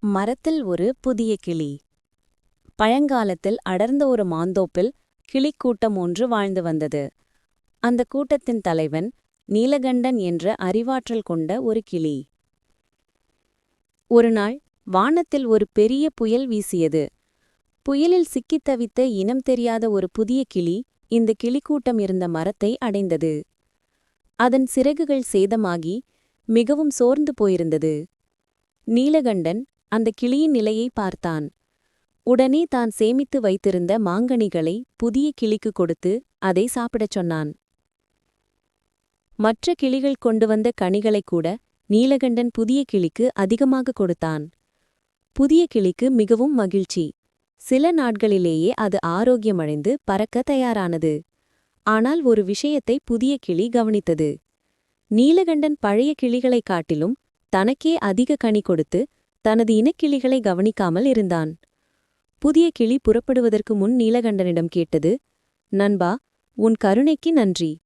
மரத்தில் ஒரு புதிய கிளி. பழங்காலத்தில் அடர்ந்த ஒரு மாந்தோப்பில் கிளிக்கூட்டம் ஒன்று வாழ்ந்து வந்தது. அந்த கூட்டத்தின் தலைவன் நீலகண்டன் என்ற அறிவாற்றல் கொண்ட ஒரு கிளி. ஒருநாள் வானத்தில் ஒரு பெரிய புயல் வீசியது. புயலில் சிக்கித் தவித்த இனம் தெரியாத ஒரு புதிய கிளி இந்த கிளிக்கூட்டம் இருந்த மரத்தை அடைந்தது. அதன் சிறகுகள் சேதமாகி மிகவும் சோர்ந்து போயிருந்தது. நீலகண்டன் அந்த கிளியின் நிலையை பார்த்தான். உடனே தான் சேமித்து வைத்திருந்த மாங்கனிகளை புதிய கிளிக்கு கொடுத்து அதை சாப்பிடச் சொன்னான். மற்ற கிளிகள் கொண்டு வந்த கனிகளைக் கூட நீலகண்டன் புதிய கிளிக்கு அதிகமாக கொடுத்தான். புதிய கிளிக்கு மிகவும் மகிழ்ச்சி. சில நாட்களிலேயே அது ஆரோக்கியமடைந்து பறக்க தயாரானது. ஆனால் ஒரு விஷயத்தை புதிய கிளி கவனித்தது. நீலகண்டன் பழைய கிளிகளைக் காட்டிலும் தனக்கே அதிக கனி கொடுத்து தனது இனக்கிளிகளை கவனிக்காமல் இருந்தான். புதிய கிளி புறப்படுவதற்கு முன் நீலகண்டனிடம் கேட்டது, நண்பா, உன் கருணைக்கு நன்றி.